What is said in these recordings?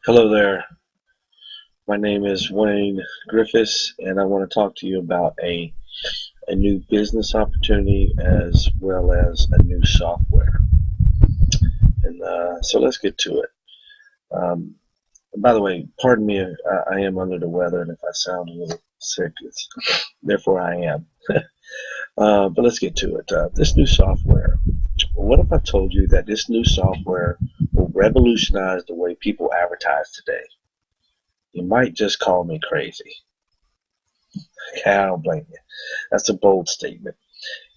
Hello there. My name is Wayne Griffiths, and I want to talk to you about a new business opportunity as well as a new software. And so let's get to it. Um, by the way, pardon me, I am under the weather, and if I sound a little sick, therefore I am. But let's get to it. This new software. What if I told you that this new software will revolutionize the way people advertise today? You might just call me crazy. I don't blame you. That's a bold statement.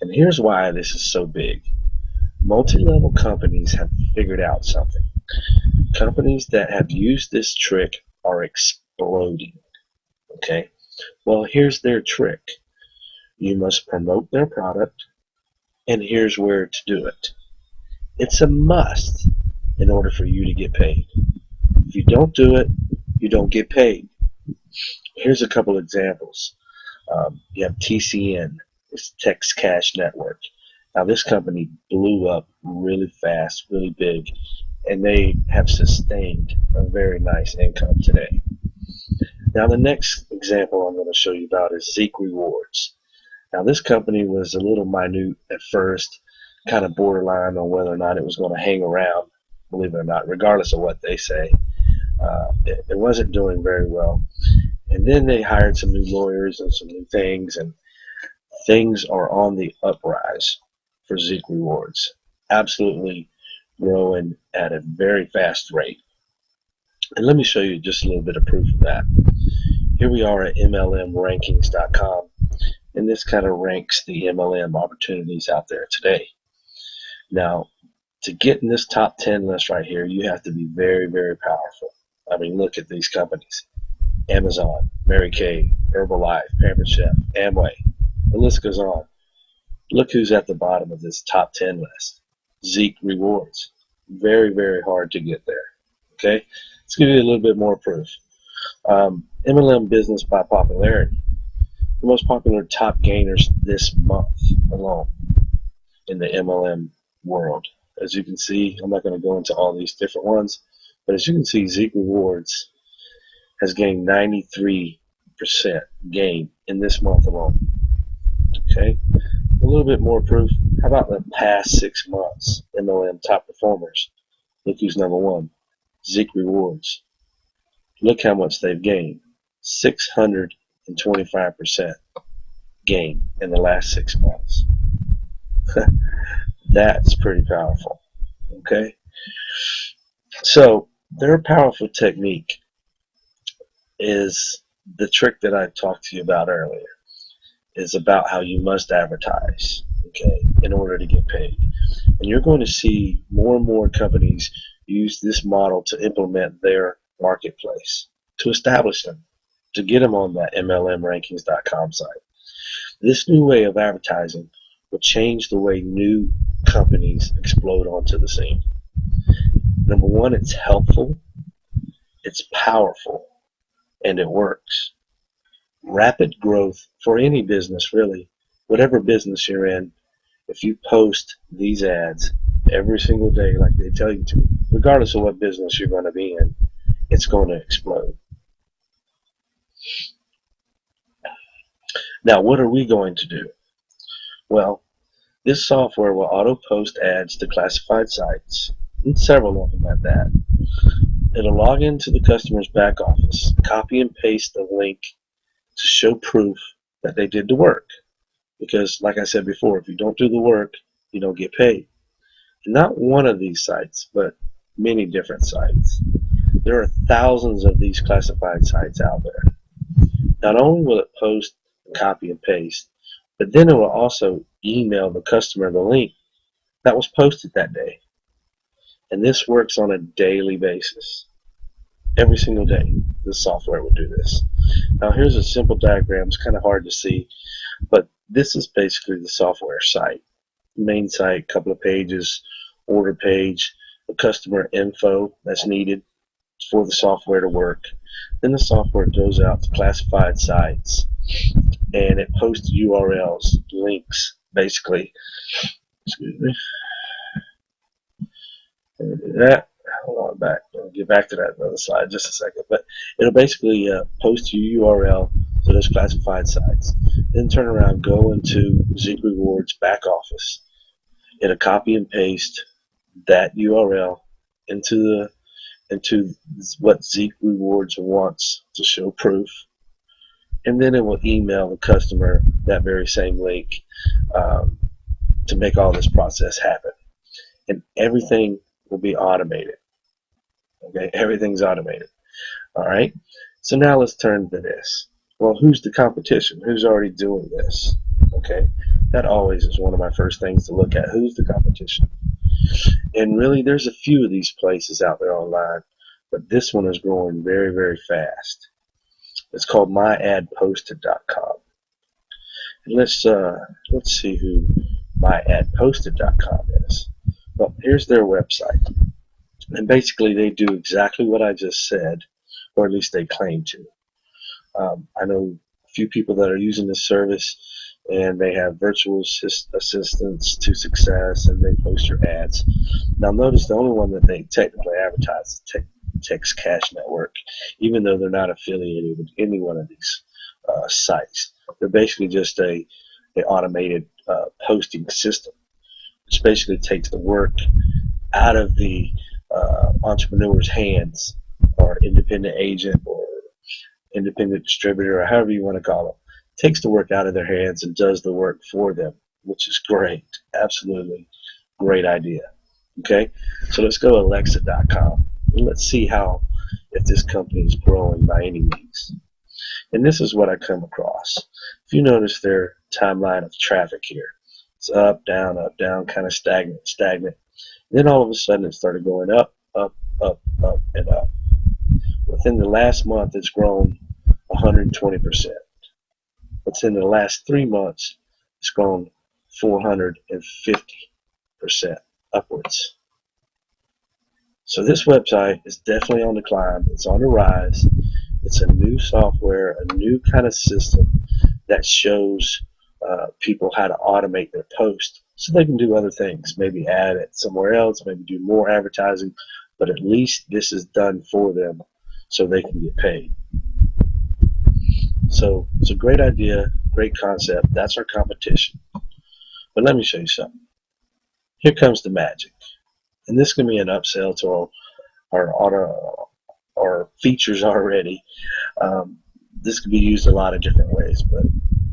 And here's why this is so big. Multi-level companies have figured out something. Companies that have used this trick are exploding. Okay? Well, here's their trick. You must promote their product, and here's where to do it. It's a must in order for you to get paid. If you don't do it, you don't get paid. Here's a couple examples. You have TCN, it's Text Cash Network. Now, this company blew up really fast, really big, and they have sustained a very nice income today. Now, the next example I'm going to show you about is Zeek Rewards. Now, this company was a little minute at first, kind of borderline on whether or not it was going to hang around, believe it or not, regardless of what they say. It wasn't doing very well. And then they hired some new lawyers and some new things, and things are on the uprise for Zeek Rewards. Absolutely growing at a very fast rate. And let me show you just a little bit of proof of that. Here we are at MLMrankings.com, and this kind of ranks the MLM opportunities out there today. Now, to get in this top 10 list right here, you have to be very, very powerful. I mean, look at these companies. Amazon, Mary Kay, Herbalife, Pampered Chef, Amway. The list goes on. Look who's at the bottom of this top 10 list. Zeek Rewards. Very, very hard to get there. Okay? Let's give you a little bit more proof. MLM business by popularity. The most popular top gainers this month alone in the MLM world. As you can see, I'm not going to go into all these different ones, but as you can see, Zeek Rewards has gained 93% gain in this month alone. Okay? A little bit more proof. How about the past 6 months MLM top performers? Look who's number one. Zeek Rewards. Look how much they've gained. 625% gain in the last 6 months. That's pretty powerful. Okay? So their powerful technique is the trick that I talked to you about earlier. Is about how you must advertise, okay, in order to get paid. And you're going to see more and more companies use this model to implement their marketplace, to establish them, to get them on that MLMrankings.com site. This new way of advertising will change the way new companies explode onto the scene. Number one, it's helpful, it's powerful, and it works. Rapid growth for any business, really, whatever business you're in, if you post these ads every single day like they tell you to, regardless of what business you're going to be in, it's going to explode. Now, what are we going to do? Well, this software will auto post ads to classified sites, and several of them at that. It'll log into the customer's back office, copy and paste the link to show proof that they did the work. Because, like I said before, if you don't do the work, you don't get paid. And not one of these sites, but many different sites. There are thousands of these classified sites out there. Not only will it post, copy, and paste, but then it will also email the customer the link that was posted that day. And this works on a daily basis. Every single day, the software will do this. Now, here's a simple diagram. It's kind of hard to see, but this is basically the software site. Main site, couple of pages, order page, the customer info that's needed for the software to work. Then the software goes out to classified sites and it posts URLs, links, basically. Excuse me. Let me do that. Hold on back. get back to that other slide in just a second. But it'll basically post your URL to those classified sites. Then turn around, go into Zeek Rewards back office. It'll copy and paste that URL into what Zeek Rewards wants to show proof, and then it will email the customer that very same link to make all this process happen. And everything will be automated. Okay, everything's automated. All right. So now let's turn to this. Well, who's the competition? Who's already doing this? Okay, that always is one of my first things to look at. Who's the competition? And really, there's a few of these places out there online, but this one is growing very, very fast. It's called myadposted.com. And let's see who myadposted.com is. Well, here's their website. And basically, they do exactly what I just said, or at least they claim to. I know a few people that are using this service, and they have virtual assistants to success, and they post your ads. Now, notice the only one that they technically advertise is Text Cash Network, even though they're not affiliated with any one of these sites. They're basically just a automated posting system, which basically takes the work out of the entrepreneur's hands, or independent agent, or independent distributor, or however you want to call it. Takes the work out of their hands and does the work for them, which is great. Absolutely great idea. Okay, so let's go to Alexa.com and let's see if this company is growing by any means. And this is what I come across. If you notice their timeline of traffic here, it's up, down, kind of stagnant. Then all of a sudden it started going up, and up. Within the last month, it's grown 120%. Within the last 3 months, it's grown 450% upwards. So this website is definitely on the climb. It's on the rise. It's a new software, a new kind of system that shows people how to automate their post so they can do other things, maybe add it somewhere else, maybe do more advertising, but at least this is done for them so they can get paid. So it's a great idea, great concept. That's our competition. But let me show you something. Here comes the magic. And this can be an upsell to our features already. This could be used a lot of different ways, but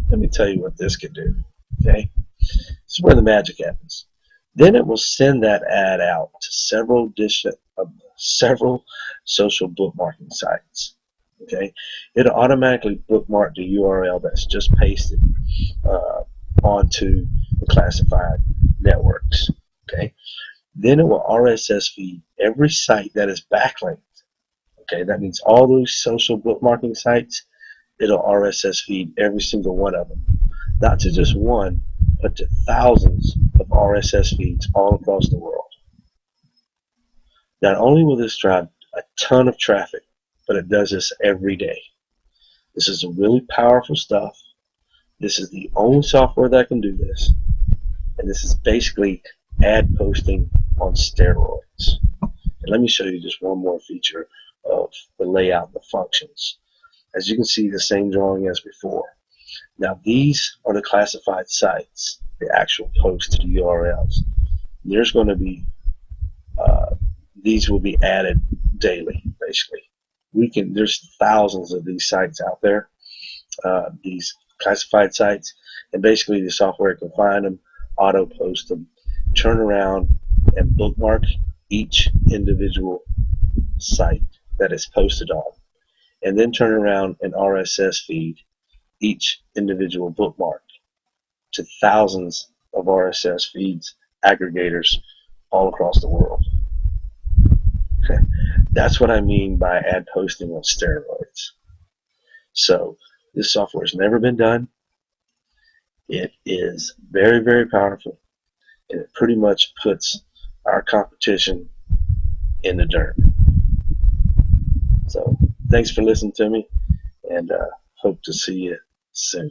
let me tell you what this could do. Okay, this is where the magic happens. Then it will send that ad out to several social bookmarking sites. Okay, it'll automatically bookmark the URL that's just pasted onto the classified networks. Okay, then it will RSS feed every site that is backlinked. Okay, that means all those social bookmarking sites, it'll RSS feed every single one of them. Not to just one, but to thousands of RSS feeds all across the world. Not only will this drive a ton of traffic, but it does this every day. This is really powerful stuff. This is the only software that can do this. And this is basically ad posting on steroids. And let me show you just one more feature of the layout and the functions. As you can see, the same drawing as before. Now these are the classified sites, the actual posts to the URLs. There's going to be these will be added daily, basically. There's thousands of these sites out there, these classified sites, and basically the software can find them, auto post them, turn around and bookmark each individual site that is posted on, and then turn around and RSS feed each individual bookmark to thousands of RSS feeds, aggregators all across the world. Okay. That's what I mean by ad posting on steroids. So this software has never been done. It is very, very powerful, and it pretty much puts our competition in the dirt. So thanks for listening to me, and hope to see you soon.